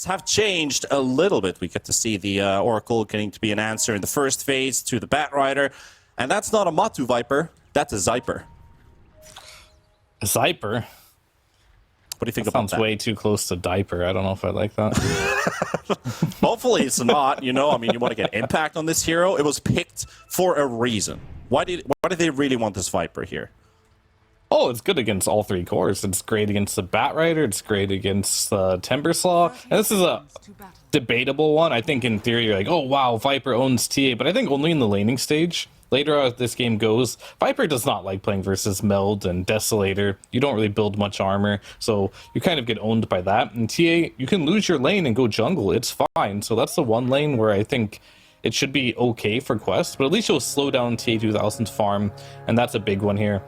have changed a little bit. We get to see the Oracle getting to be an answer in the first phase to the Batrider. And that's not a Matu Viper, that's a Zyper. A Zyper? What do you think about that? Sounds way too close to diaper. I don't know if I like that. Hopefully it's not, you know. I mean, you want to get impact on this hero. It was picked for a reason. Why did they really want this Viper here? Oh, it's good against all three cores. It's great against the Batrider. It's great against the Timbersaw. And this is a debatable one. I think in theory, you're like, oh, wow, Viper owns TA. But I think only in the laning stage. Later as this game goes, Viper does not like playing versus Meld and Desolator. You don't really build much armor. So you kind of get owned by that. And TA, you can lose your lane and go jungle. It's fine. So that's the one lane where I think it should be okay for Quest. But at least you'll slow down TA 2000's farm. And that's a big one here.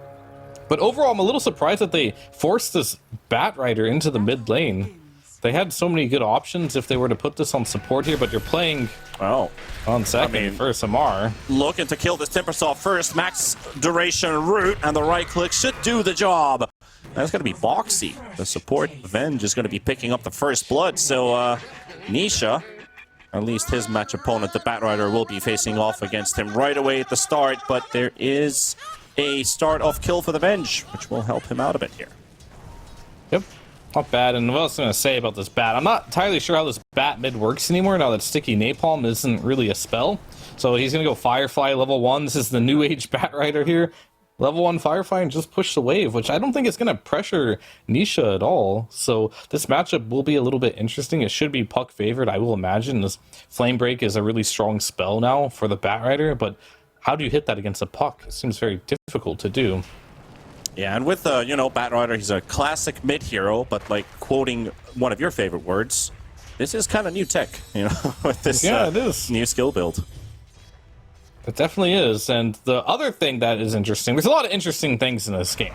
But overall, I'm a little surprised that they forced this Batrider into the mid lane. They had so many good options if they were to put this on support here, but you're playing on second for Samar. Looking to kill this Timbersaw first. Max duration root, and the right click should do the job. That's going to be Boxy. The support Venge is going to be picking up the first blood. So Nisha, at least his match opponent, the Batrider, will be facing off against him right away at the start, but there is a start-off kill for the Venge, which will help him out a bit here. Yep, not bad. And what else am I going to say about this bat? I'm not entirely sure how this bat mid works anymore now that Sticky Napalm isn't really a spell. So he's going to go Firefly level 1. This is the new age Batrider here. Level 1 Firefly and just push the wave, which I don't think is going to pressure Nisha at all. So this matchup will be a little bit interesting. It should be puck favored, I will imagine. This Flame Break is a really strong spell now for the Batrider, but how do you hit that against a puck? It seems very difficult to do. Yeah, and with, you know, Batrider, he's a classic mid hero, but like quoting one of your favorite words, this is kind of new tech, you know, with this it is. New skill build. It definitely is. And the other thing that is interesting, there's a lot of interesting things in this game,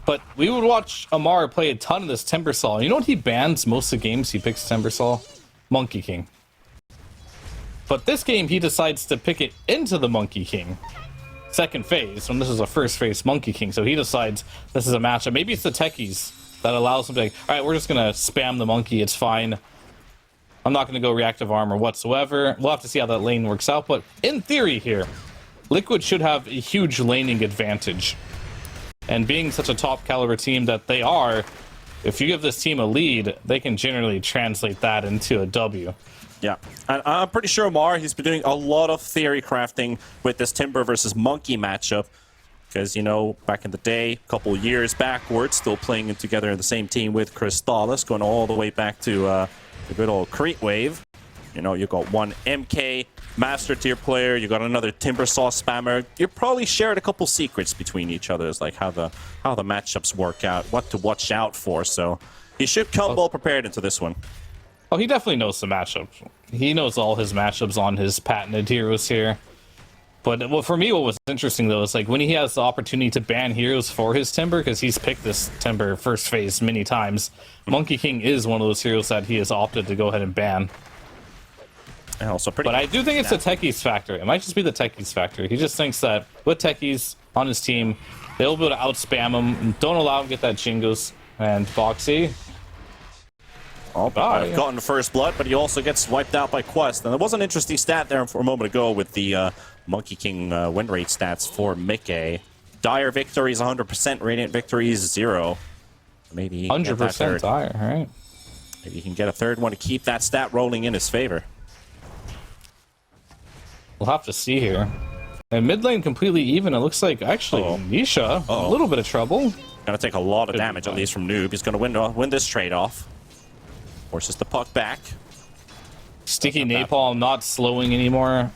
but we would watch Amar play a ton of this Timbersaw. You know what he bans most of the games he picks Timbersaw? Monkey King. But this game, he decides to pick it into the Monkey King. Second phase, when this is a first phase Monkey King. So he decides this is a matchup. Maybe it's the techies that allows him to be like, all right, we're just going to spam the Monkey. It's fine. I'm not going to go reactive armor whatsoever. We'll have to see how that lane works out. But in theory here, Liquid should have a huge laning advantage. And being such a top caliber team that they are, if you give this team a lead, they can generally translate that into a W. Yeah, and I'm pretty sure Amar, he's been doing a lot of theory crafting with this Timber versus Monkey matchup. Because, you know, back in the day, a couple years backwards, still playing together in the same team with Crystallis, going all the way back to the good old Crete Wave. You know, you got one MK Master Tier player, you got another Timbersaw spammer. You probably shared a couple secrets between each other, like how the matchups work out, what to watch out for. So he should come well prepared into this one. Oh, he definitely knows the matchups. He knows all his matchups on his patented heroes here. But well, for me, what was interesting, though, is like when he has the opportunity to ban heroes for his Timber, because he's picked this Timber first phase many times, Monkey King is one of those heroes that he has opted to go ahead and ban. And also pretty. But I do think it's the techies factor. It might just be the techies factor. He just thinks that with techies on his team, they'll be able to outspam him. Don't allow him to get that Chingos. And Boxy. Oh, gotten the first blood, but he also gets wiped out by Quest. And there was an interesting stat there for a moment ago with the Monkey King win rate stats for Mickey. Dire victories 100%, Radiant victories 0. Maybe 100% Dire, right? Maybe he can get a third one to keep that stat rolling in his favor. We'll have to see here. And mid lane completely even. It looks like actually Nisha a little bit of trouble. Gonna take a lot of damage at least from Noob. He's gonna win this trade off. Forces the puck back. Sticky Napalm not slowing anymore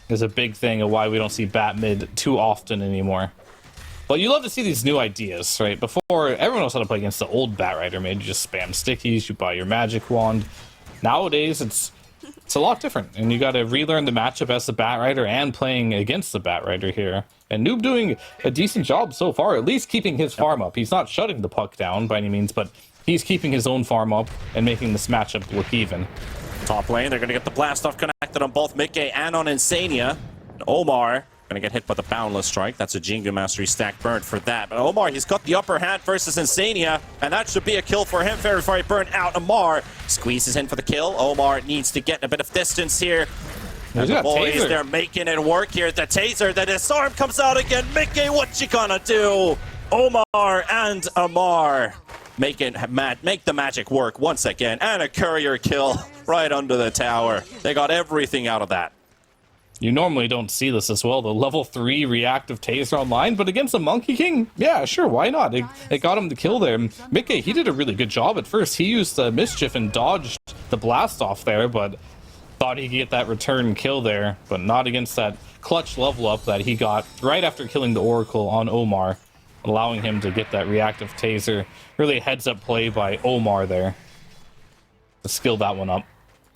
is a big thing of why we don't see bat mid too often anymore. But you love to see these new ideas, right? Before, everyone knows how to play against the old Batrider mid. You just spam stickies, you buy your magic wand. Nowadays, it's a lot different, and you got to relearn the matchup as the Batrider and playing against the Batrider here. And Noob doing a decent job so far, at least keeping his farm up. He's not shutting the puck down by any means, but he's keeping his own farm up and making this matchup look even. Top lane, they're going to get the blast off connected on both Mickey and on Insania. And Omar Gonna get hit by the Boundless Strike. That's a Jingu Mastery stack burn for that. But Omar, he's got the upper hand versus Insania, and that should be a kill for him. Very, very burnt out. Amar squeezes in for the kill. Omar needs to get a bit of distance here. And the boys, they're making it work here. The taser, the disarm comes out again. Mickey, what you gonna do? Omar and Amar make the magic work once again. And a courier kill right under the tower. They got everything out of that. You normally don't see this as well, the level 3 reactive taser online, but against the Monkey King, yeah, sure, why not? It got him to kill there. Mickey, he did a really good job at first. He used the Mischief and dodged the blast off there, but thought he could get that return kill there, but not against that clutch level up that he got right after killing the Oracle on Omar, allowing him to get that reactive taser. Really a heads-up play by Omar there to skill that one up.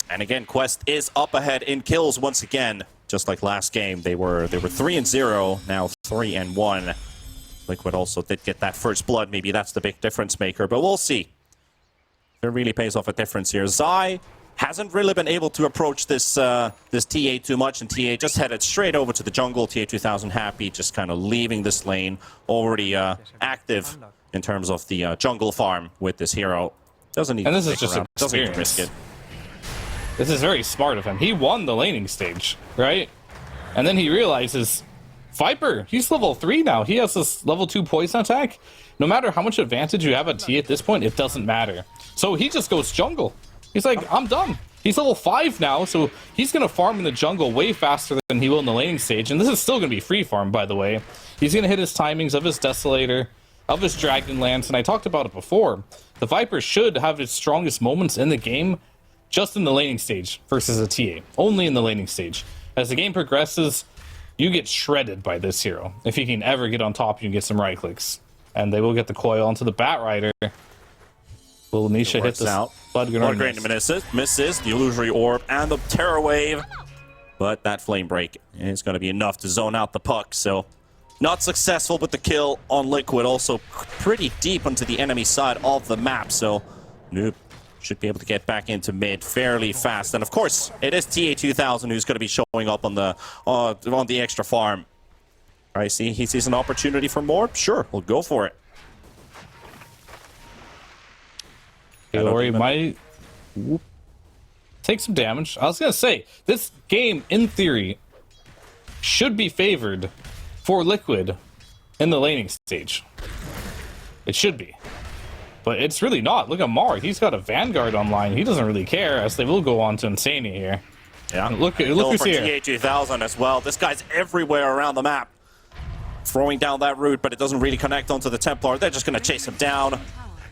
And again, Quest is up ahead in kills once again. Just like last game, they were 3-0, now 3-1. Liquid also did get that first blood. Maybe that's the big difference maker, but we'll see. It really pays off a difference here. Zai hasn't really been able to approach this this TA too much, and TA just headed straight over to the jungle. TA 2000 happy, just kind of leaving this lane. Already active in terms of the jungle farm with this hero. Doesn't need to stick around. Doesn't need to risk it. This is very smart of him. He won the laning stage, right? And then he realizes, Viper, he's level 3 now. He has this level 2 poison attack. No matter how much advantage you have at T at this point, it doesn't matter. So he just goes jungle. He's like, I'm done. He's level 5 now, so he's going to farm in the jungle way faster than he will in the laning stage. And this is still going to be free farm, by the way. He's going to hit his timings of his Desolator, of his Dragonlance, and I talked about it before. The Viper should have its strongest moments in the game just in the laning stage versus a TA. Only in the laning stage. As the game progresses, you get shredded by this hero. If you can ever get on top, you can get some right clicks. And they will get the coil onto the Bat Rider. Will Nisha hit this out? Blood Great misses the Illusory Orb and the Terror Wave. But that Flame Break is going to be enough to zone out the puck. So not successful with the kill on Liquid. Also pretty deep onto the enemy side of the map. So nope. Should be able to get back into mid fairly fast. And of course, it is TA 2000 who's going to be showing up on the extra farm. I see he sees an opportunity for more. Sure, we'll go for it. Ori might take some damage. I was going to say, this game, in theory, should be favored for Liquid in the laning stage. It should be. But it's really not. Look at Mar. He's got a Vanguard online. He doesn't really care, as they will go on to Insania here. Yeah. Look who's here. TA 2000 as well. This guy's everywhere around the map. Throwing down that route, but it doesn't really connect onto the Templar. They're just going to chase him down.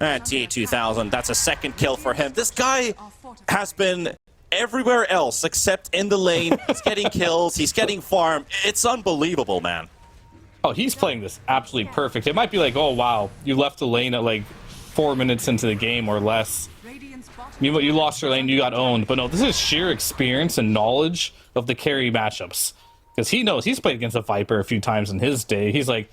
And TA 2000, that's a second kill for him. This guy has been everywhere else except in the lane. He's getting kills. He's getting farm. It's unbelievable, man. Oh, he's playing this absolutely perfect. It might be like, oh, wow, you left the lane at like 4 minutes into the game or less. You lost your lane, you got owned. But no, this is sheer experience and knowledge of the carry matchups. Because he knows he's played against a Viper a few times in his day. He's like,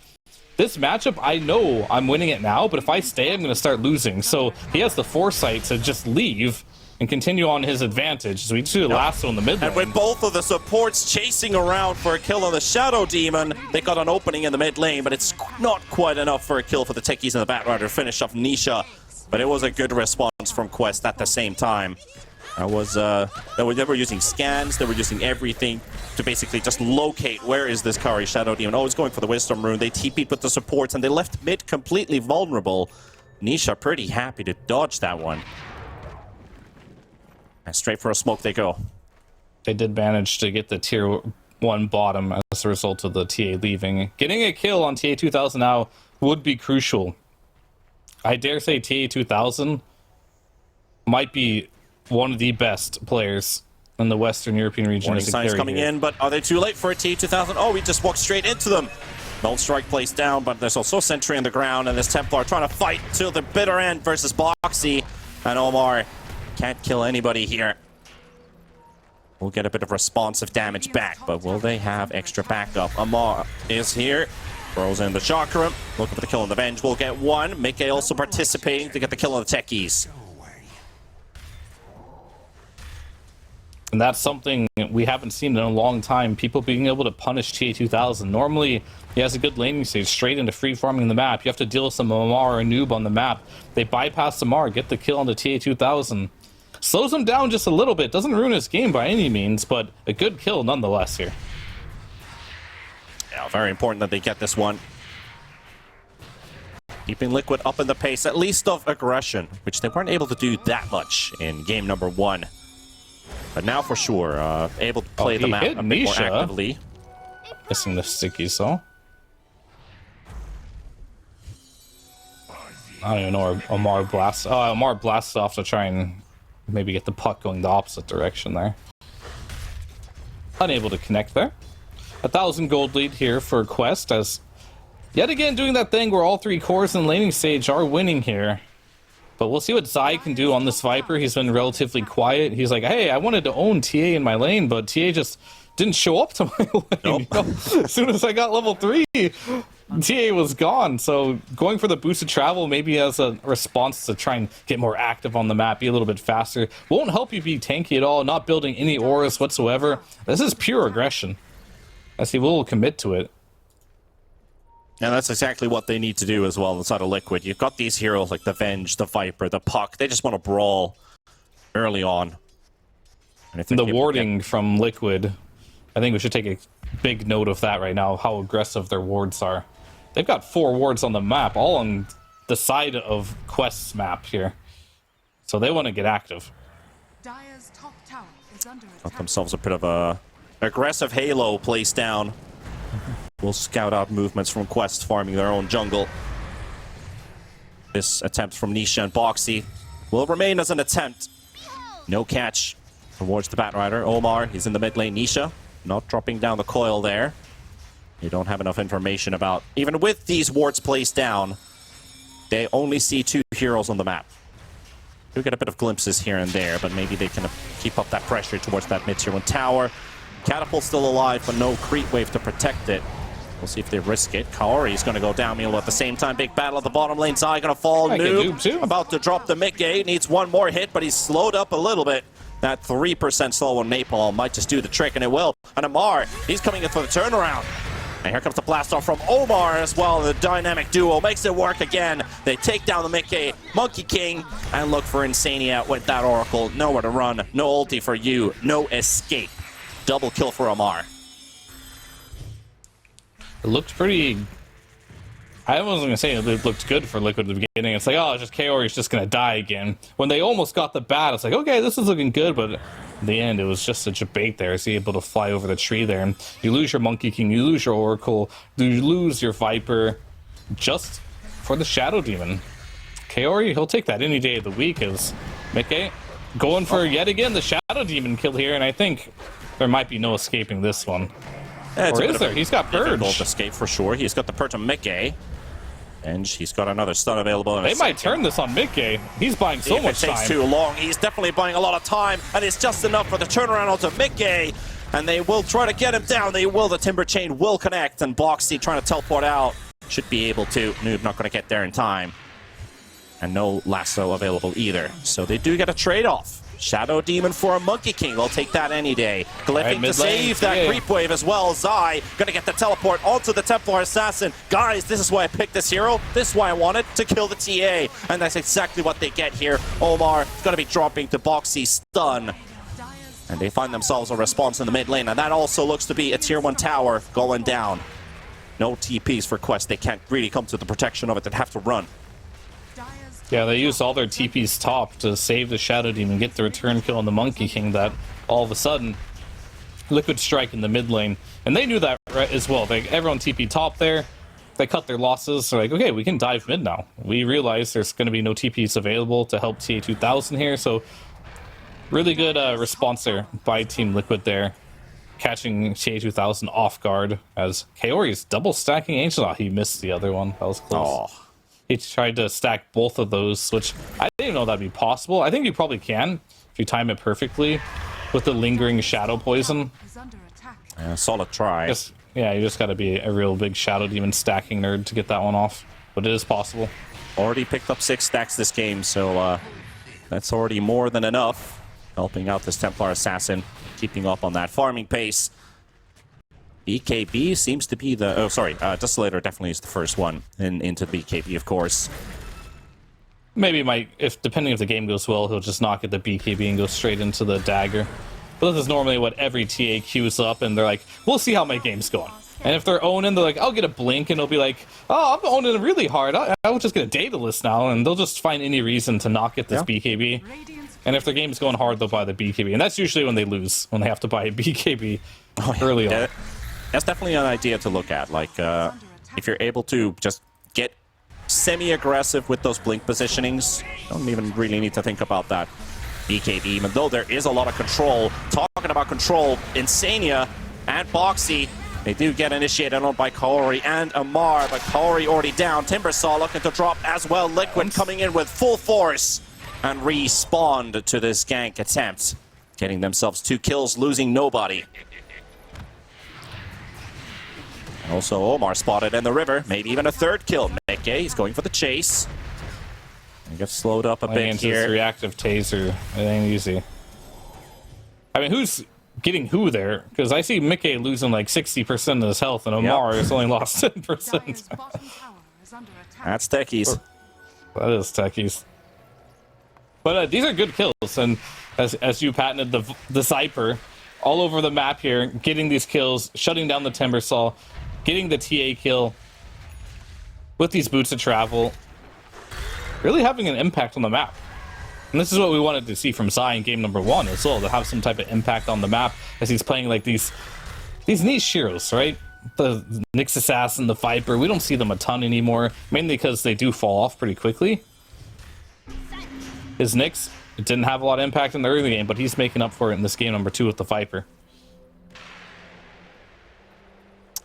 this matchup, I know I'm winning it now, but if I stay, I'm going to start losing. So he has the foresight to just leave and continue on his advantage. So we just do the lasso in the mid lane. And with both of the supports chasing around for a kill on the Shadow Demon, they got an opening in the mid lane, but it's not quite enough for a kill for the Techies and the Bat Rider to finish off Nisha. But it was a good response from Quest at the same time. That was they were using scans, they were using everything to basically just locate where is this Kari Shadow Demon. Oh, he's going for the Wisdom Rune. They TP'd with the supports and they left mid completely vulnerable. Nisha pretty happy to dodge that one. And straight for a smoke they go. They did manage to get the tier 1 bottom as a result of the TA leaving. Getting a kill on TA 2000 now would be crucial. I dare say TA 2000 might be one of the best players in the Western European region. Warning signs coming in, but are they too late for a TA 2000? Oh, we just walked straight into them. Null Strike placed down, but there's also Sentry on the ground, and this Templar trying to fight till the bitter end versus Boxy. And Omar can't kill anybody here. We'll get a bit of responsive damage back, but will they have extra backup? Omar is here. Throws in the Chakra. Looking for the kill on the Venge. We'll get one. Mickey also participating to get the kill on the Techies. And that's something we haven't seen in a long time. People being able to punish TA2000. Normally, he has a good laning stage straight into free farming the map. You have to deal with some Amar or Noob on the map. They bypass Amar, get the kill on the TA2000. Slows him down just a little bit. Doesn't ruin his game by any means, but a good kill nonetheless here. Yeah, very important that they get this one. Keeping Liquid up in the pace, at least of aggression, which they weren't able to do that much in game number 1. But now for sure, able to play the map a bit more actively. Missing the stickies though. I don't even know where Amar blasts. Oh, Amar blasts off to try and maybe get the puck going the opposite direction there. Unable to connect there. 1,000 gold lead here for Quest, as yet again doing that thing where all 3 cores in the laning stage are winning here. But we'll see what Zai can do on this Viper. He's been relatively quiet. He's like, hey, I wanted to own TA in my lane, but TA just didn't show up to my lane. Nope. You know? As soon as I got level 3, TA was gone. So going for the boosted travel maybe as a response to try and get more active on the map, be a little bit faster. Won't help you be tanky at all, not building any auras whatsoever. This is pure aggression, as he will commit to it. And that's exactly what they need to do as well inside of Liquid. You've got these heroes like the Venge, the Viper, the Puck. They just want to brawl early on. And the warding from Liquid, I think we should take a big note of that right now, how aggressive their wards are. They've got 4 wards on the map, all on the side of Quest's map here. So they want to get active. Dire's top tower is under attack. Got themselves a bit of a aggressive Halo placed down. We'll scout out movements from Quest farming their own jungle. This attempt from Nisha and Boxy will remain as an attempt. No catch towards the Batrider. Omar, he's in the mid lane. Nisha not dropping down the coil there. You don't have enough information about, even with these wards placed down, they only see 2 heroes on the map. You get a bit of glimpses here and there, but maybe they can keep up that pressure towards that mid-tier 1 tower. Catapult's still alive, but no creep wave to protect it. We'll see if they risk it. Kaori's going to go down meal at the same time. Big battle at the bottom lane. Zai going to fall. Noob about to drop the mid-gate. Needs one more hit, but he's slowed up a little bit. That 3% slow on Napalm might just do the trick, and it will. And Amar, he's coming in for the turnaround. And here comes the blast off from Omar as well. The dynamic duo makes it work again. They take down the mid-gate. Monkey King, and look for Insania with that Oracle. Nowhere to run. No ulti for you. No escape. Double kill for Amar. It looked pretty... I wasn't going to say it looked good for Liquid at the beginning. It's like, oh, it's just Kaori's just going to die again. When they almost got the bat, it's like, okay, this is looking good, but in the end, it was just such a bait there. Is he able to fly over the tree there? And you lose your Monkey King, you lose your Oracle, you lose your Viper, just for the Shadow Demon. Kaori, he'll take that any day of the week, as Mickey going for yet again the Shadow Demon kill here, and I think there might be no escaping this one. Yeah, or is there? He's got Purge. Difficult escape for sure. He's got the Purge on Mickey. And he's got another stun available. They might turn this on Mickey. He's buying so much time. If it takes too long, he's definitely buying a lot of time, and it's just enough for the turnaround onto Mickey. And they will try to get him down. They will. The Timber Chain will connect, and Boxy trying to teleport out. Should be able to. Noob not going to get there in time. And no lasso available either. So they do get a trade-off. Shadow Demon for a Monkey King. They'll take that any day. Glyphing to save that creep wave as well. Zai gonna get the teleport onto the Templar Assassin. Guys, this is why I picked this hero. This is why I wanted to kill the TA. And that's exactly what they get here. Omar gonna be dropping to Boxy stun. And they find themselves a response in the mid lane. And that also looks to be a tier 1 tower going down. No TPs for Quest. They can't really come to the protection of it. They'd have to run. Yeah, they used all their TPs top to save the Shadow Demon, get the return kill on the Monkey King that all of a sudden Liquid strike in the mid lane. And they knew that right as well. Everyone TP top there. They cut their losses. They're like, okay, we can dive mid now. We realize there's going to be no TPs available to help TA2000 here. So really good response there by Team Liquid there. Catching TA2000 off guard as Kaori's double stacking Angel. Oh, he missed the other one. That was close. Oh. He tried to stack both of those, which I didn't know that'd be possible. I think you probably can if you time it perfectly with the lingering shadow poison. Yeah, solid try. Yeah, you just got to be a real big Shadow Demon stacking nerd to get that one off, but it is possible. Already picked up 6 stacks this game, so that's already more than enough. helping out this Templar Assassin, keeping up on that farming pace. BKB seems to be the... Oh, sorry. Desolator definitely is the first one into BKB, of course. Maybe depending if the game goes well, he'll just knock at the BKB and go straight into the dagger. But this is normally what every TA queues up, and they're like, we'll see how my game's going. And if they're owning, they're like, I'll get a blink, and they'll be like, oh, I'm owning really hard. I'll just get a Daedalus now, and they'll just find any reason to knock at this BKB. And if their game's going hard, they'll buy the BKB. And that's usually when they lose, when they have to buy a BKB early on. That's definitely an idea to look at. Like, if you're able to just get semi-aggressive with those blink positionings, don't even really need to think about that BKB, even though there is a lot of control. Talking about control, Insania and Boxy, they do get initiated on by Kaori and Amar, but Kaori already down. Timbersaw looking to drop as well. Liquid coming in with full force and respawned to this gank attempt, getting themselves 2 kills, losing nobody. Also, Omar spotted in the river. Maybe even a 3rd kill. Meke, he's going for the chase. He gets slowed up a bit here. This reactive taser, it ain't easy. I mean, who's getting who there? Because I see Mike losing like 60% of his health, and Omar has only lost 10%. That's techies. That is techies. But these are good kills, and as you patented, the Zyper all over the map here, getting these kills, shutting down the Timbersaw, getting the TA kill with these boots of travel, really having an impact on the map. And this is what we wanted to see from Zai in game number 1 as well, to have some type of impact on the map as he's playing like these niche heroes, right? The Nyx Assassin, the Viper, we don't see them a ton anymore, mainly because they do fall off pretty quickly. His Nyx, it didn't have a lot of impact in the early game, but he's making up for it in this game number 2 with the Viper.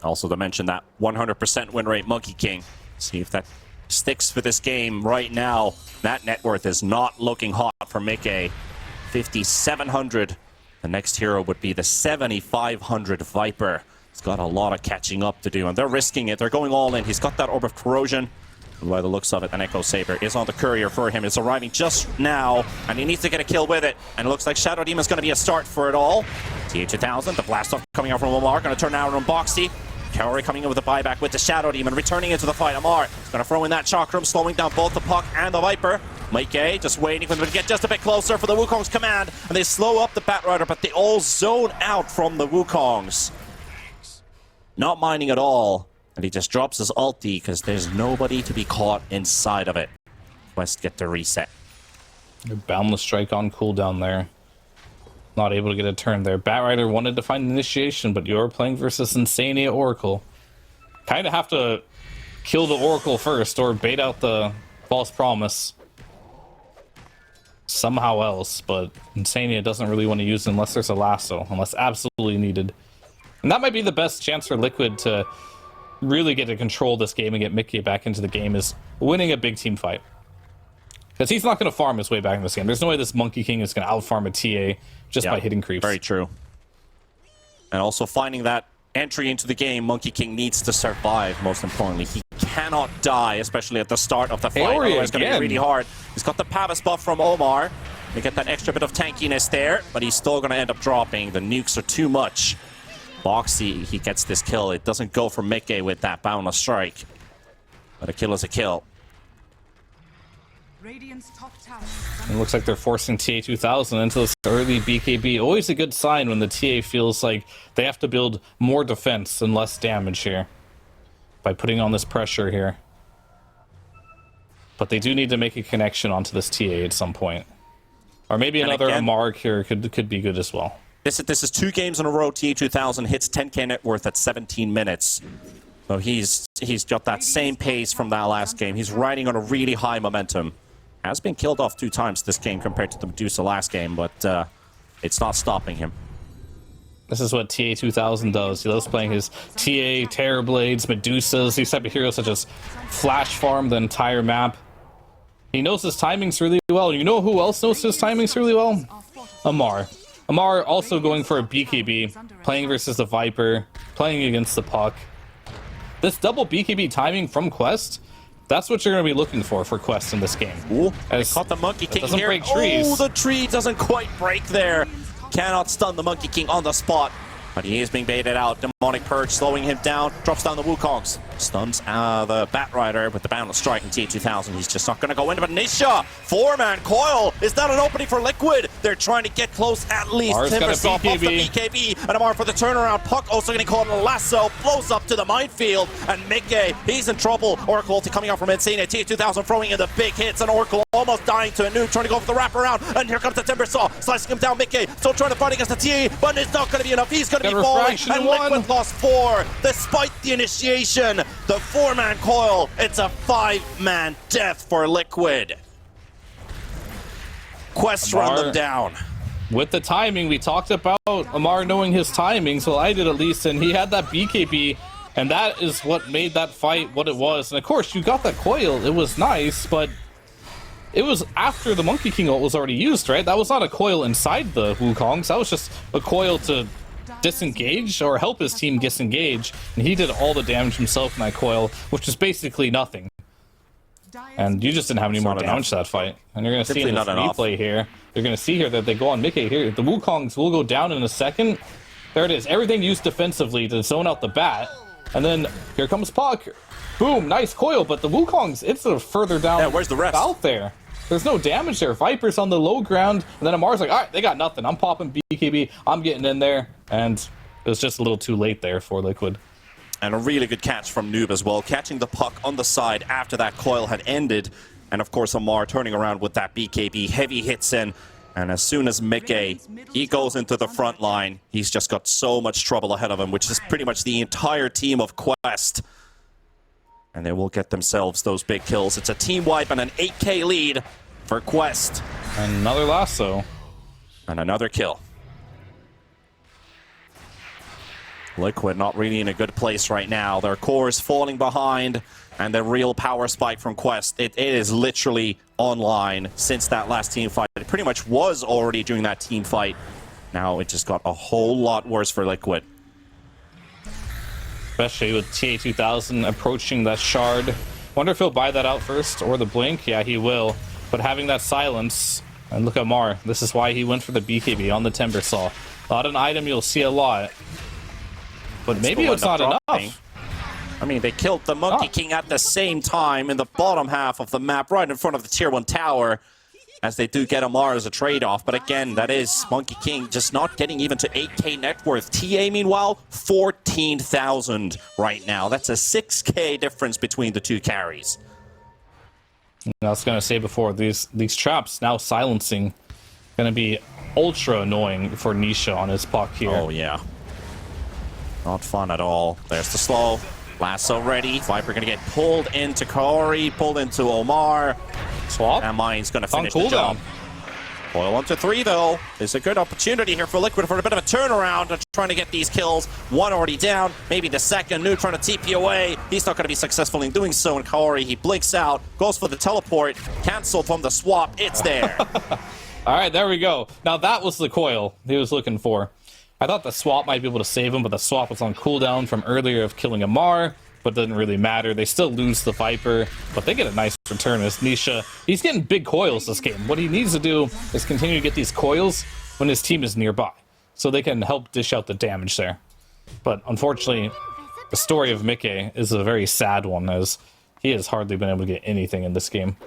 Also to mention that 100% win rate Monkey King. See if that sticks for this game right now. That net worth is not looking hot for Mike. 5,700. The next hero would be the 7,500 Viper. He's got a lot of catching up to do, and they're risking it. They're going all in. He's got that Orb of Corrosion. And by the looks of it, an Echo Saber is on the courier for him. It's arriving just now, and he needs to get a kill with it. And it looks like Shadow Demon's going to be a start for it all. TA2000, the blast off coming out from Omar. Going to turn out on Boxy. Kaori coming in with a buyback with the Shadow Demon, returning into the fight. Amar is going to throw in that Chakram, slowing down both the Puck and the Viper. Mike just waiting for them to get just a bit closer for the Wukong's command, and they slow up the Batrider, but they all zone out from the Wukongs. Not minding at all, and he just drops his ulti because there's nobody to be caught inside of it. Quest get to reset. Boundless Strike on cooldown there. Not able to get a turn there. Batrider wanted to find initiation, but you're playing versus Insania Oracle. Kind of have to kill the Oracle first, or bait out the false promise somehow else, but Insania doesn't really want to use it unless there's a lasso, unless absolutely needed. And that might be the best chance for Liquid to really get to control this game and get Mickey back into the game, is winning a big team fight. Because he's not going to farm his way back in this game. There's no way this Monkey King is going to outfarm a TA just by hitting creeps. Very true. And also finding that entry into the game, Monkey King needs to survive, most importantly. He cannot die, especially at the start of the fight. Otherwise, it's going to be really hard. He's got the Pavis buff from Omar. You get that extra bit of tankiness there, but he's still going to end up dropping. The nukes are too much. Boxy, he gets this kill. It doesn't go for Mickey with that Boundless Strike. But a kill is a kill. It looks like they're forcing TA2000 into this early BKB. Always a good sign when the TA feels like they have to build more defense and less damage here by putting on this pressure here. But they do need to make a connection onto this TA at some point. Or maybe another Amar here could be good as well. This is 2 games in a row. TA2000 hits 10k net worth at 17 minutes. So he's got that same pace from that last game. He's riding on a really high momentum. Has been killed off 2 times this game compared to the Medusa last game, but it's not stopping him. This is what TA2000 does. He loves playing his TA, Terrorblades, Medusas, these type of heroes such as Flash Farm the entire map. He knows his timings really well. You know who else knows his timings really well? Amar. Amar also going for a BKB, playing versus the Viper, playing against the Puck. This double BKB timing from Quest That's what you're going to be looking for Quest in this game. Ooh, they As caught the Monkey King doesn't here. break trees. Oh, the tree doesn't quite break there. Cannot stun the Monkey King on the spot. But he is being baited out. Demonic Purge slowing him down. Drops down the Wukongs. Stuns the Bat Rider with the Boundless Strike in TA2000. He's just not going to go into. But Nisha, 4-man coil. Is that an opening for Liquid? They're trying to get close at least. Mars got a Timbersaw off the BKB. And Amar for the turnaround. Puck also getting caught in a lasso. Blows up to the minefield. And Mickey, he's in trouble. Oracle ulti coming out from Insane at TA2000, throwing in the big hits. And Oracle almost dying to a nuke, trying to go for the wraparound. And here comes the Timbersaw, slicing him down. Mickey still trying to fight against the TA, but it's not going to be enough. He's going to be falling. And Liquid lost 4 despite the initiation. The 4-man coil. It's a 5-man death for Liquid. Quest run them down. With the timing, we talked about Amar knowing his timings. Well, I did at least, and he had that BKB, and that is what made that fight what it was. And of course, you got that coil. It was nice, but it was after the Monkey King ult was already used, right? That was not a coil inside the Wukongs. That was just a coil to disengage or help his team disengage, and he did all the damage himself in that coil, which is basically nothing. And you just didn't have any more damage to that fight. And you're going to see in this replay here, you're going to see here that they go on Mickey here. The Wukongs will go down in a second. There it is. Everything used defensively to zone out the bat. And then here comes Puck. Boom, nice coil, but the Wukongs, it's a further down. Yeah, where's the rest? Out there. There's no damage there. Viper's on the low ground, and then Amar's like, all right, they got nothing. I'm popping BKB. I'm getting in there, and it was just a little too late there for Liquid. And a really good catch from Noob as well, catching the puck on the side after that coil had ended. And of course, Amar turning around with that BKB, heavy hits in. And as soon as Mickey, he goes into the front line, he's just got so much trouble ahead of him, which is pretty much the entire team of Quest. And they will get themselves those big kills. It's a team wipe and an 8K lead for Quest. Another lasso. And another kill. Liquid not really in a good place right now. Their core is falling behind, and the real power spike from Quest, it is literally online since that last team fight. It pretty much was already during that team fight. Now it just got a whole lot worse for Liquid. Especially with TA2000 approaching that shard. Wonder if he'll buy that out first, or the blink. Yeah, he will. But having that silence, and look at Mar. This is why he went for the BKB on the Timbersaw. Not an item you'll see a lot. But maybe it's not enough. I mean, they killed the Monkey King at the same time in the bottom half of the map, right in front of the Tier 1 tower, as they do get Amar as a trade-off. But again, that is Monkey King just not getting even to 8K net worth. TA, meanwhile, 14,000 right now. That's a 6K difference between the two carries. I was going to say before, these traps now silencing going to be ultra annoying for Nisha on his puck here. Oh, yeah. Not fun at all. There's the slow. Lasso ready. Viper going to get pulled into Kaori, pulled into Omar. Swap. And Mine's going to finish the job. Coil 1 to 3, though. There's a good opportunity here for Liquid for a bit of a turnaround. Trying to get these kills. One already down. Maybe the second. New trying to TP away. He's not going to be successful in doing so. And Kaori, he blinks out. Goes for the teleport. Cancelled from the swap. It's there. All right, there we go. Now that was the coil he was looking for. I thought the swap might be able to save him, but the swap was on cooldown from earlier of killing Amar, but it doesn't really matter. They still lose the Viper, but they get a nice return as Nisha. He's getting big coils this game. What he needs to do is continue to get these coils when his team is nearby, so they can help dish out the damage there. But unfortunately, the story of Mickey is a very sad one, as he has hardly been able to get anything in this game.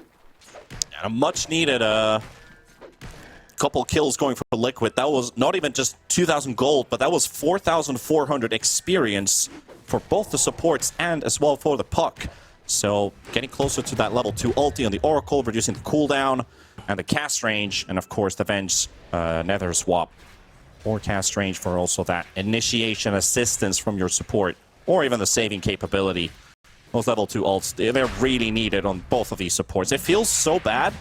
And a much needed couple kills going for Liquid. That was not even just 2,000 gold, but that was 4,400 experience for both the supports and as well for the puck. So getting closer to that level 2 ulti on the Oracle, reducing the cooldown and the cast range, and of course the Venge Nether swap. Or cast range for also that initiation assistance from your support, or even the saving capability. Those level 2 ults, they're really needed on both of these supports. It feels so bad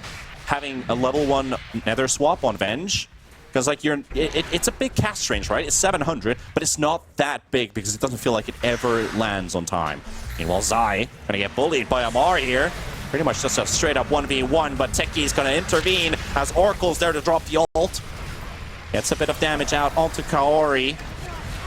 having a level 1 Nether swap on Venge, because like it's a big cast range, right? It's 700, but it's not that big because it doesn't feel like it ever lands on time. Meanwhile, Zai gonna get bullied by Amar here. Pretty much just a straight up 1v1, but Techi's gonna intervene as Oracle's there to drop the ult. Gets a bit of damage out onto Kaori.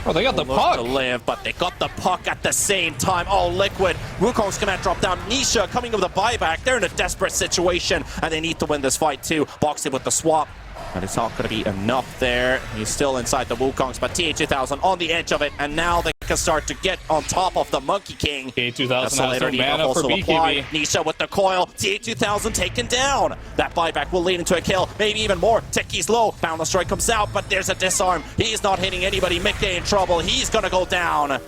Oh, they got the puck. To live, but they got the puck at the same time. Oh, Liquid Wukong's command drop down. Nisha coming with a buyback. They're in a desperate situation, and they need to win this fight too. Boxy with the swap. But it's not going to be enough there. He's still inside the Wukongs, but TA2000 on the edge of it, and now they can start to get on top of the Monkey King. TA2000 has no mana for BKB. Nisha with the coil. TA2000 taken down. That buyback will lead into a kill, maybe even more. Techie's low. Boundless Strike comes out, but there's a disarm. He's not hitting anybody. Mickey in trouble. He's going to go down.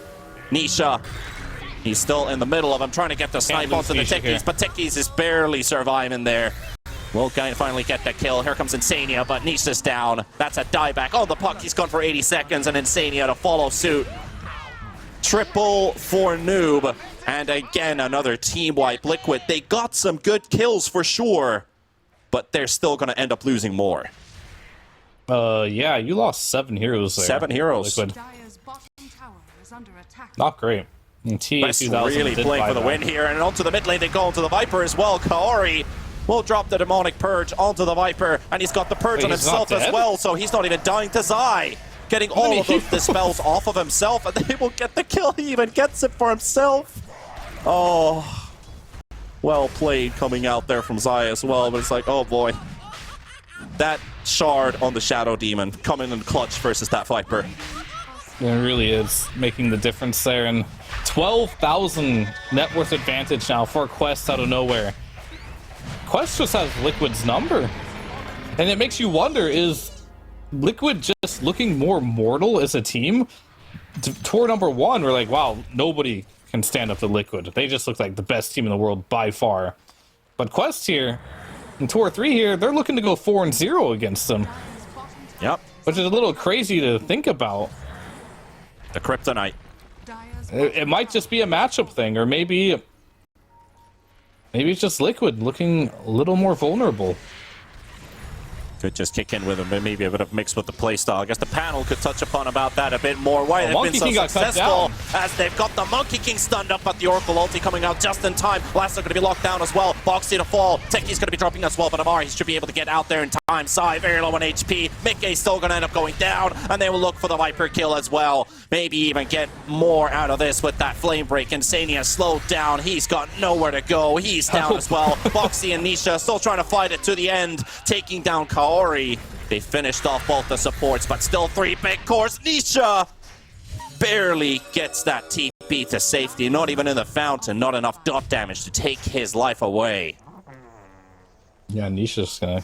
Nisha. He's still in the middle of him, trying to get the snipe onto the Techies, but Techies is barely surviving there. Will finally get the kill. Here comes Insania, but Nisha's down. That's a dieback. Oh, the puck, he's gone for 80 seconds, and Insania to follow suit. Triple for Noob. And again, another team wipe. Liquid, they got some good kills for sure, but they're still going to end up losing more. Yeah, you lost 7 heroes there. 7 heroes. Liquid. Dire's bottom tower is under attack. Not great. TA2000 really playing for the win here, and onto the mid lane they go onto the Viper as well. Kaori will drop the demonic purge onto the Viper, and he's got the purge on himself as well, so he's not even dying to Zai. Getting all of the spells off of himself, and they will get the kill. He even gets it for himself. Oh, well played coming out there from Zai as well, but it's like, oh boy. That shard on the Shadow Demon coming in clutch versus that Viper. It really is making the difference there, and 12,000 net worth advantage now for Quest out of nowhere. Quest just has Liquid's number, and it makes you wonder, is Liquid just looking more mortal as a team? Tour number 1, we're like, wow, nobody can stand up to Liquid. They just look like the best team in the world by far. But Quest here, in Tour 3 here, they're looking to go 4-0 against them. Yep. Which is a little crazy to think about. The Kryptonite. It might just be a matchup thing, or maybe it's just Liquid looking a little more vulnerable. Could just kick in with him, but maybe a bit of mix with the playstyle. I guess the panel could touch upon about that a bit more. Why they've been so successful as they've got the Monkey King stunned up, but the Oracle ulti coming out just in time. Last are going to be locked down as well. Boxy to fall. Techie's going to be dropping as well, but Amari should be able to get out there in time. Sai very low on HP. Mickey's still going to end up going down, and they will look for the Viper kill as well. Maybe even get more out of this with that flame break. Insania slowed down. He's got nowhere to go. He's down as well. Boxy and Nisha still trying to fight it to the end, taking down Kaori. They finished off both the supports, but still 3 big cores. Nisha barely gets that TP to safety. Not even in the fountain. Not enough dot damage to take his life away. Yeah, Nisha's gonna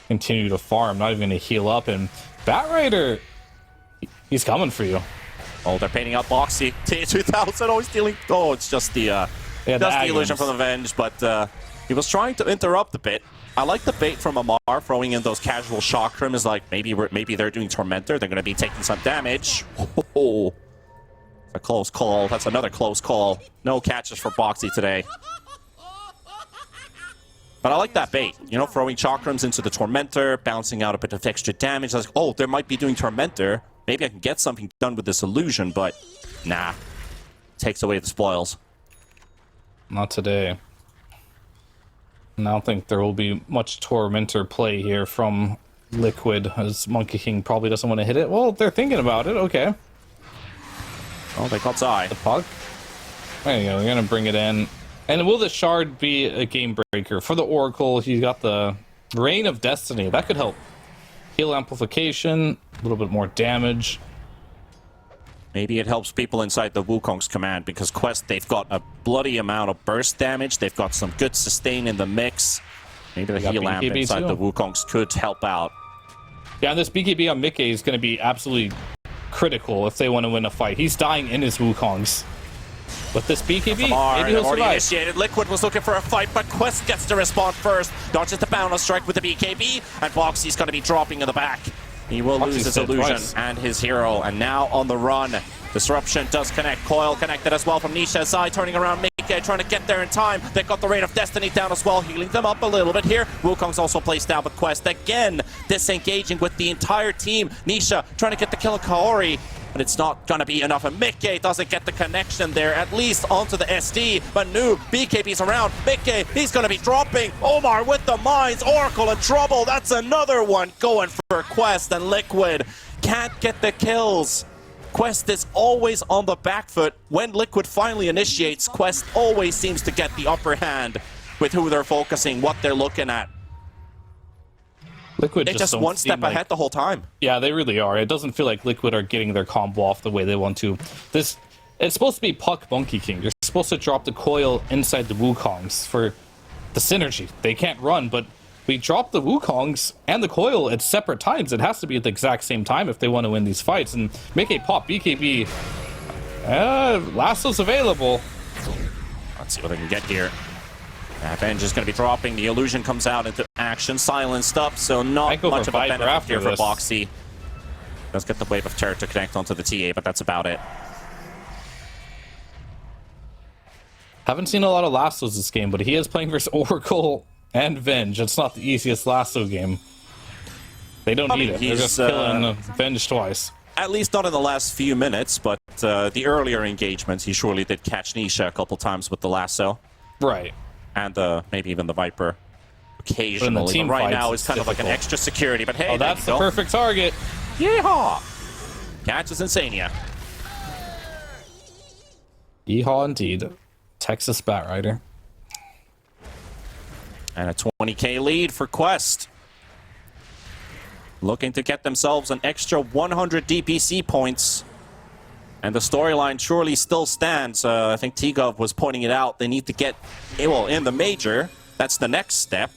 continue to farm, not even gonna heal up. And Batrider, he's coming for you. Oh, they're painting out Boxy. TA2000 always dealing. Oh, it's just the illusion from the Venge, but he was trying to interrupt a bit. I like the bait from Amar, throwing in those casual chakram is like, maybe they're doing Tormentor. They're going to be taking some damage. Oh, a close call. That's another close call. No catches for Boxy today. But I like that bait. You know, throwing chakrams into the Tormentor, bouncing out a bit of extra damage. I was like, oh, they might be doing Tormentor. Maybe I can get something done with this illusion, but nah. Takes away the spoils. Not today. And I don't think there will be much Tormentor play here from Liquid, as Monkey King probably doesn't want to hit it. Well, they're thinking about it. Okay. Oh, they got Zai. The puck. There you go. We're going to bring it in. And will the shard be a game breaker? For the Oracle, he's got the Reign of Destiny. That could help. Heal amplification, a little bit more damage. Maybe it helps people inside the Wukong's command, because Quest, they've got a bloody amount of burst damage. They've got some good sustain in the mix. Maybe the heal amp inside the Wukong's could help out. Yeah, and this BKB on Mickey is going to be absolutely critical if they want to win a fight. He's dying in his Wukong's. With this BKB, maybe he'll survive. Initiated. Liquid was looking for a fight, but Quest gets to respond first. Dodges the Boundless Strike with the BKB, and Boxy's going to be dropping in the back. He will lose his illusion and his hero, and now on the run. Disruption does connect. Coil connected as well from Nisha. Zai turning around. Mickey trying to get there in time. They got the Reign of Destiny down as well, healing them up a little bit here. Wukong's also placed down with Quest. Again, disengaging with the entire team. Nisha trying to get the kill of Kaori, but it's not going to be enough. And Mickey doesn't get the connection there, at least onto the SD. But Noob, BKB's around. Mickey, he's going to be dropping. Omar with the mines. Oracle in trouble. That's another one going for Quest, and Liquid can't get the kills. Quest is always on the back foot. When Liquid finally initiates, Quest always seems to get the upper hand with who they're focusing, what they're looking at. Liquid They're just don't one seem step ahead the whole time. Yeah, they really are. It doesn't feel like Liquid are getting their combo off the way they want to. It's supposed to be Puck Monkey King. You're supposed to drop the coil inside the Wukongs for the synergy. They can't run, but we drop the Wukongs and the coil at separate times. It has to be at the exact same time if they want to win these fights. And make a pop BKB. Lasso's available. Let's see what they can get here. Avenge is going to be dropping. The illusion comes out into action. Silenced up, so not much of a benefit here for Boxy. Does get the wave of terror to connect onto the TA, but that's about it. Haven't seen a lot of Lassos this game, but he is playing versus Oracle and Venge. It's not the easiest Lasso game. They don't need it. They're just killing Venge twice. At least not in the last few minutes, but the earlier engagements, he surely did catch Nisha a couple times with the Lasso. Right. And maybe even the Viper occasionally. But right now it's kind of like an extra security. But hey, oh, that's the perfect target. Yeehaw! Catches Insania. Yeehaw indeed. Texas Bat Rider. And a 20k lead for Quest. Looking to get themselves an extra 100 DPC points. And the storyline surely still stands. I think T-Gov was pointing it out. They need to get, well, in the major. That's the next step.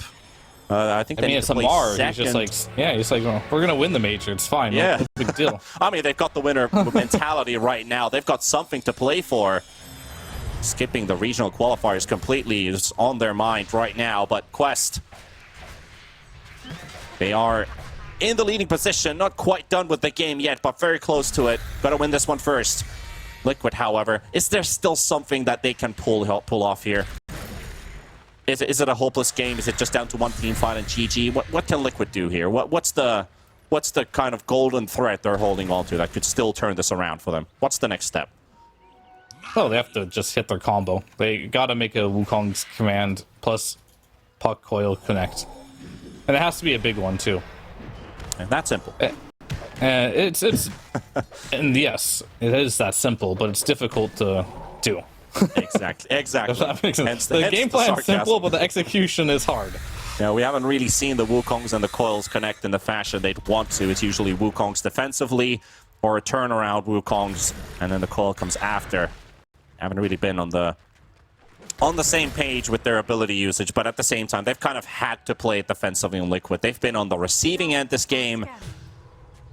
I think they need to play second. He's just like, yeah, he's like, well, we're going to win the major. It's fine. Yeah. No big deal. I mean, they've got the winner mentality right now. They've got something to play for. Skipping the regional qualifiers completely is on their mind right now. But Quest, they are in the leading position, not quite done with the game yet, but very close to it. Gotta win this one first. Liquid, however, is there still something that they can pull off here? Is it a hopeless game? Is it just down to one team fight and GG? What can Liquid do here? What's the kind of golden thread they're holding on to that could still turn this around for them? What's the next step? Oh, they have to just hit their combo. They gotta make a Wukong's command plus Puck Coil connect. And it has to be a big one, too. And that's simple. It's and yes, it is that simple, but it's difficult to do. Exactly. If that makes sense. The game plan is simple, but the execution is hard. Yeah, we haven't really seen the Wukongs and the coils connect in the fashion they'd want to. It's usually Wukongs defensively or a turnaround Wukongs, and then the coil comes after. Haven't really been on the same page with their ability usage, but at the same time, they've kind of had to play it defensively in Liquid. They've been on the receiving end this game,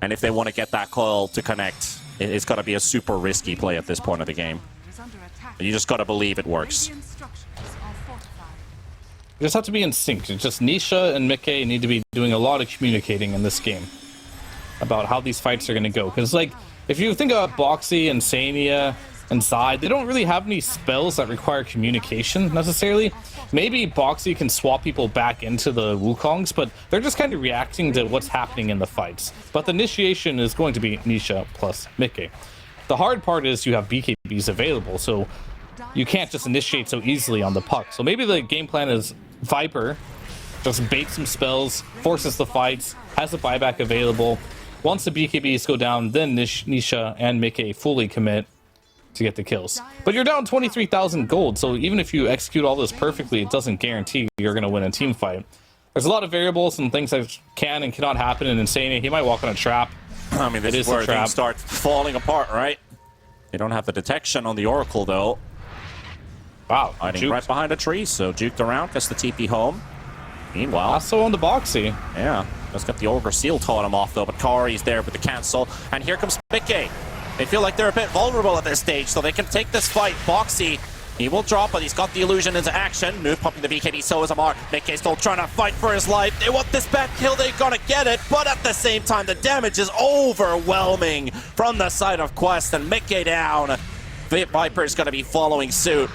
and if they want to get that coil to connect, it's got to be a super risky play at this point of the game. You just got to believe it works. You just have to be in sync. It's just Nisha and Mickey need to be doing a lot of communicating in this game about how these fights are going to go. Because, like, if you think about Boxy and Sania and Zai, they don't really have any spells that require communication necessarily. Maybe Boxy can swap people back into the Wukongs, but they're just kind of reacting to what's happening in the fights. But the initiation is going to be Nisha plus Mickey. The hard part is you have BKBs available, so you can't just initiate so easily on the Puck. So maybe the game plan is Viper just baits some spells, forces the fights, has a buyback available. Once the BKBs go down, then Nisha and Mickey fully commit to get the kills. But you're down 23,000 gold, so even if you execute all this perfectly, it doesn't guarantee you're going to win a team fight. There's a lot of variables and things that can and cannot happen in Insania. He might walk on a trap. I mean, this is where things start falling apart, right? They don't have the detection on the Oracle, though. Wow. Hiding right behind a tree, so juked around, gets the TP home. Meanwhile... Also on the Boxy. Yeah. Just got the Ogre Seal taught him off, though, but Kari's there with the cancel. And here comes Mickey. They feel like they're a bit vulnerable at this stage, so they can take this fight. Boxy, he will drop, but he's got the illusion into action. Nuke popping the BKB, so is Amar. Mickey's still trying to fight for his life. They want this back kill, they're gonna get it, but at the same time, the damage is overwhelming from the side of Quest, and Mickey down. Viper's gonna be following suit.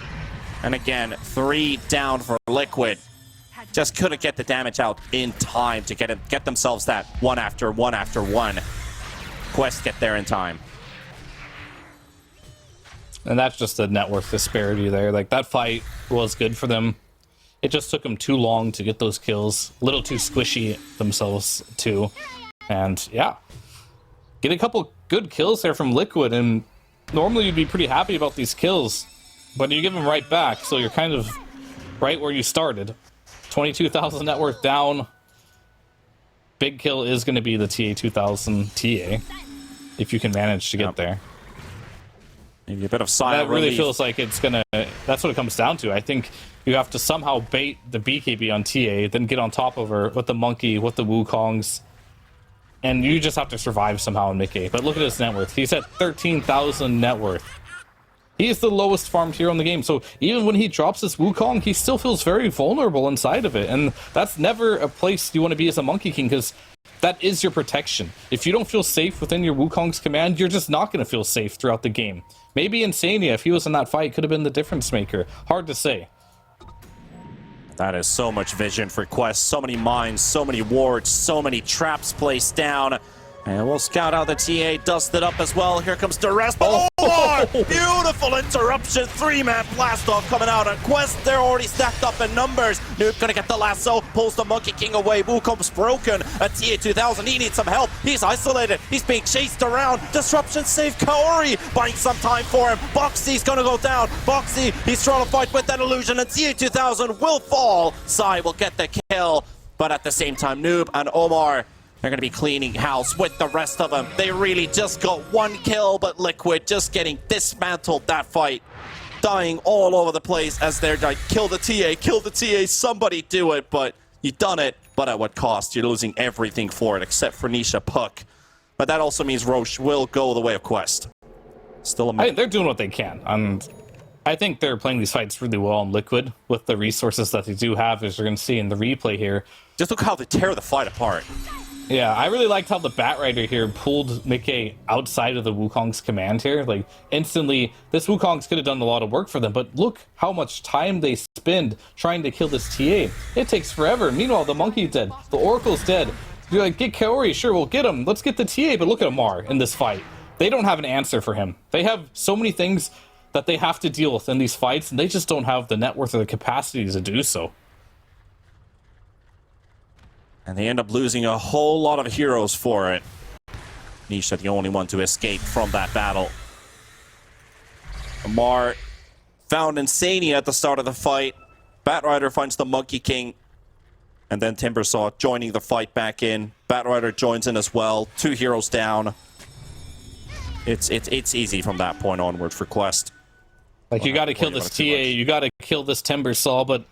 And again, 3 down for Liquid. Just couldn't get the damage out in time to get themselves that one after one. Quest get there in time. And that's just a net worth disparity there. Like, that fight was good for them. It just took them too long to get those kills. A little too squishy themselves, too. And, yeah. Get a couple good kills there from Liquid, and normally you'd be pretty happy about these kills, but you give them right back, so you're kind of right where you started. 22,000 net worth down. Big kill is going to be the TA 2000 TA, if you can manage to get there. Maybe a bit of silent That really relief. feels like it's gonna. That's what it comes down to. I think you have to somehow bait the BKB on TA, then get on top of her with the Monkey, with the Wukongs, and you just have to survive somehow in Mickey. But look at his net worth. He's at 13,000 net worth. He is the lowest farmed hero in the game, so even when he drops his Wukong, he still feels very vulnerable inside of it, and that's never a place you want to be as a Monkey King, because that is your protection. If you don't feel safe within your Wukong's command, you're just not going to feel safe throughout the game. Maybe Insania, if he was in that fight, could have been the difference maker. Hard to say. That is so much vision for Quest. So many mines, so many wards, so many traps placed down. And we'll scout out the TA, dust it up as well. Here comes the rest. Oh, beautiful interruption. 3-man blast off coming out on Quest. They're already stacked up in numbers. Noob gonna get the lasso, pulls the Monkey King away. Wukong's broken. A TA 2000, he needs some help. He's isolated. He's being chased around. Disruption save Kaori. Buying some time for him. Boxy's gonna go down. Boxy, he's trying to fight with that illusion. And TA 2000 will fall. Sai will get the kill. But at the same time, Noob and Omar, they're going to be cleaning house with the rest of them. They really just got one kill, but Liquid just getting dismantled that fight. Dying all over the place as they're like, kill the TA, somebody do it. But you done it, but at what cost? You're losing everything for it, except for Nisha Puck. But that also means Roche will go the way of Quest. Still a They're doing what they can. I think they're playing these fights really well on Liquid with the resources that they do have, as you're going to see in the replay here. Just look how they tear the fight apart. Yeah, I really liked how the Batrider here pulled Mickey outside of the Wukong's command here. Like, instantly, this Wukong's could have done a lot of work for them, but look how much time they spend trying to kill this TA. It takes forever. Meanwhile, the Monkey's dead. The Oracle's dead. You're like, get Kaori, sure, we'll get him. Let's get the TA, but look at Amar in this fight. They don't have an answer for him. They have so many things that they have to deal with in these fights, and they just don't have the net worth or the capacity to do so. And they end up losing a whole lot of heroes for it. Nisha, the only one to escape from that battle. Amar found Insania at the start of the fight. Batrider finds the Monkey King. And then Timbersaw joining the fight back in. Batrider joins in as well. 2 heroes down. It's easy from that point onward for Quest. Like, you got to kill this TA, you got to kill this Timbersaw, but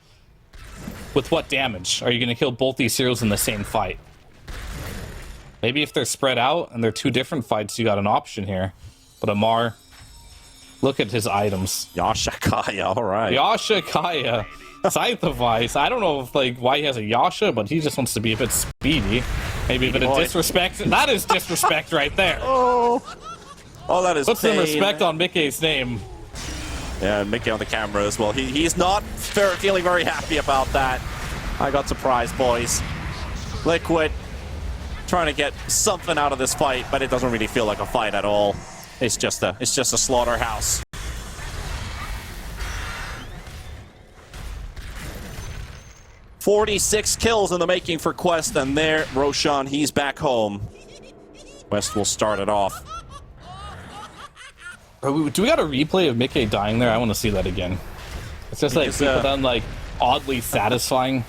with what damage? Are you going to kill both these heroes in the same fight? Maybe if they're spread out and they're 2 different fights, you got an option here. But Amar, look at his items. Yasha Kaya, all right. Yasha Kaya, Scythe of Ice. I don't know if, like, why he has a Yasha, but he just wants to be a bit speedy. Maybe a bit of disrespect. That is disrespect right there. Oh, that is Put some pain. respect on Mickey's name. Yeah, Mickey on the camera as well. He's not feeling very happy about that. I got surprised, boys. Liquid trying to get something out of this fight, but it doesn't really feel like a fight at all. It's just a slaughterhouse. "46 kills in the making for Quest, and there, Roshan, he's back home. Quest will start it off. Do we got a replay of Mickey dying there? I want to see that again. It's just like people done like oddly satisfying.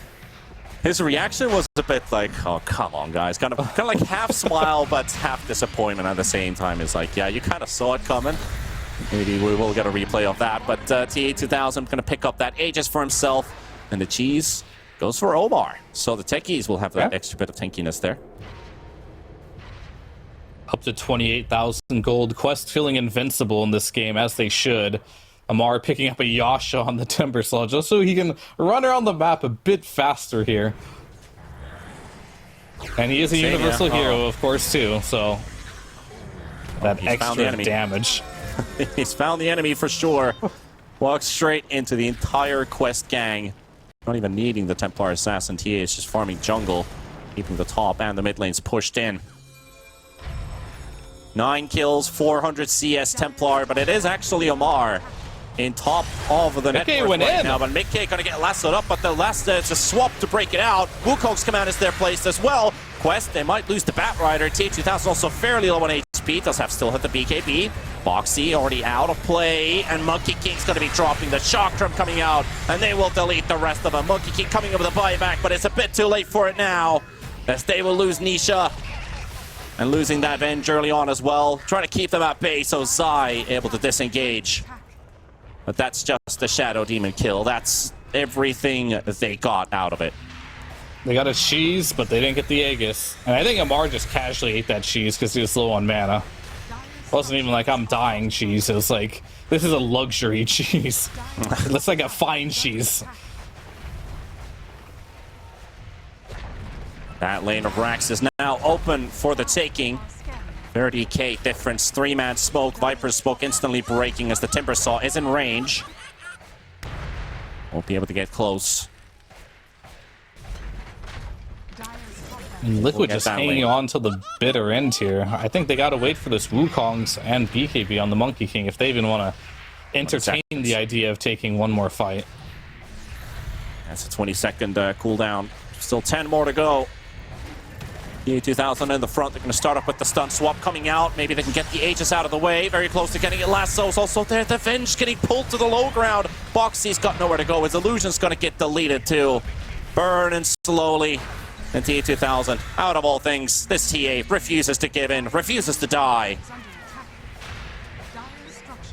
His reaction was a bit like, oh, come on, guys. Kind of like half smile, but half disappointment at the same time. It's like, yeah, you kind of saw it coming. Maybe we will get a replay of that. But TA2000 going to pick up that Aegis for himself. And the cheese goes for Omar. So the techies will have that extra bit of tankiness there. Up to 28,000 gold. Quest feeling invincible in this game, as they should. Amar picking up a Yasha on the Timbersaw just so he can run around the map a bit faster here. And he is a universal hero, of course, too, so that extra damage. He's found the enemy for sure. Walks straight into the entire Quest gang. Not even needing the Templar Assassin. TA is just farming jungle, keeping the top and the mid lanes pushed in. 9 kills, 400 CS Templar, but it is actually Omar in top of the network right now. But Mickey gonna get lassoed up, but the last it's a swap to break it out. Wukong's command is there placed as well. Quest, they might lose the Batrider. T2000 also fairly low on HP, does have still hit the BKB. Boxy already out of play, and Monkey King's going to be dropping the shock drum coming out, and they will delete the rest of them. Monkey King coming up with a buyback, but it's a bit too late for it now, as they will lose Nisha, and losing that Venge early on as well. Trying to keep them at bay, so Zai able to disengage. But that's just the Shadow Demon kill. That's everything they got out of it. They got a cheese, but they didn't get the Aegis. And I think Amar just casually ate that cheese because he was low on mana. It wasn't even like, I'm dying cheese. It was like, this is a luxury cheese. It looks like a fine cheese. That lane of Rax is now open for the taking. 30k difference, 3-man smoke. Viper's smoke instantly breaking as the Timbersaw is in range. Won't be able to get close. Liquid just hanging on to the bitter end here. I think they gotta wait for this Wukong's and BKB on the Monkey King if they even want to entertain the idea of taking one more fight. That's a 20-second cooldown. Still 10 more to go. DA2000 in the front. They're going to start up with the stun swap coming out. Maybe they can get the Aegis out of the way. Very close to getting it. Lasso's also there. The Venge getting pulled to the low ground. Boxy's got nowhere to go. His illusion's going to get deleted too. Burning slowly. And DA2000, out of all things, this TA refuses to give in, refuses to die.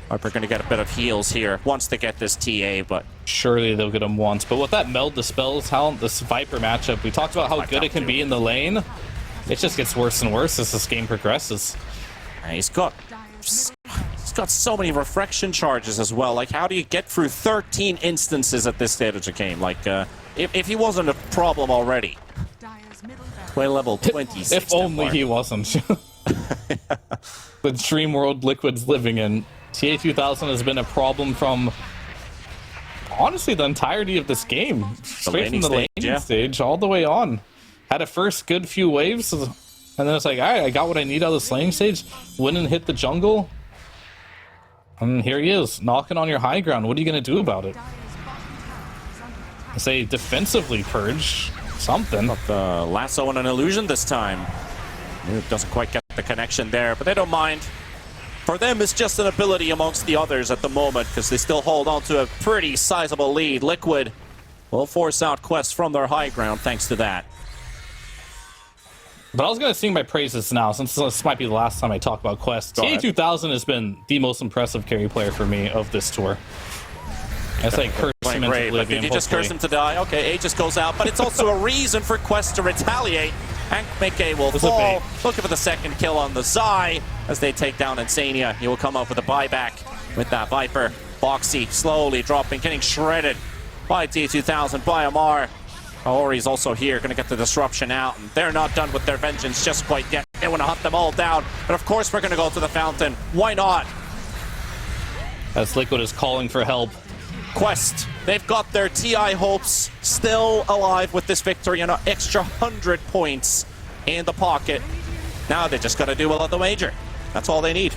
Viper going to get a bit of heals here once they get this TA, but surely they'll get him once. But with that Meld Dispel talent, this Viper matchup, we talked about how good it can be in the lane. It just gets worse and worse as this game progresses. He's got so many refraction charges as well. Like, how do you get through 13 instances at this stage of the game? Like, if he wasn't a problem already. Play level 26. If only he wasn't. The dream world Liquid's living in. TA2000 has been a problem from, honestly, the entirety of this game. Straight from the laning stage all the way on. Had a first good few waves, and then it's like, alright, I got what I need out of this laning stage. Win and hit the jungle. And here he is, knocking on your high ground. What are you going to do about it? I say defensively purge something. Got the lasso and an illusion this time. It doesn't quite get the connection there, but they don't mind. For them, it's just an ability amongst the others at the moment, because they still hold on to a pretty sizable lead. Liquid will force out Quest from their high ground thanks to that. But I was going to sing my praises now, since this might be the last time I talk about Quest. TA2000 has been the most impressive carry player for me of this tour. It's like curse him into oblivion. Did you just curse him to die? Okay, Aegis goes out, but it's also a reason for Quest to retaliate. Hank Mickey will fall, looking for the second kill on the Zai as they take down Insania. He will come up with a buyback with that Viper. Boxy slowly dropping, getting shredded by T2000, by Amar. Ori's also here, going to get the disruption out, and they're not done with their vengeance just quite yet. They want to hunt them all down, but of course we're going to go to the fountain. Why not? As Liquid is calling for help. Quest, they've got their TI hopes still alive with this victory and an extra 100 points in the pocket. Now they just got to do well at the wager. That's all they need.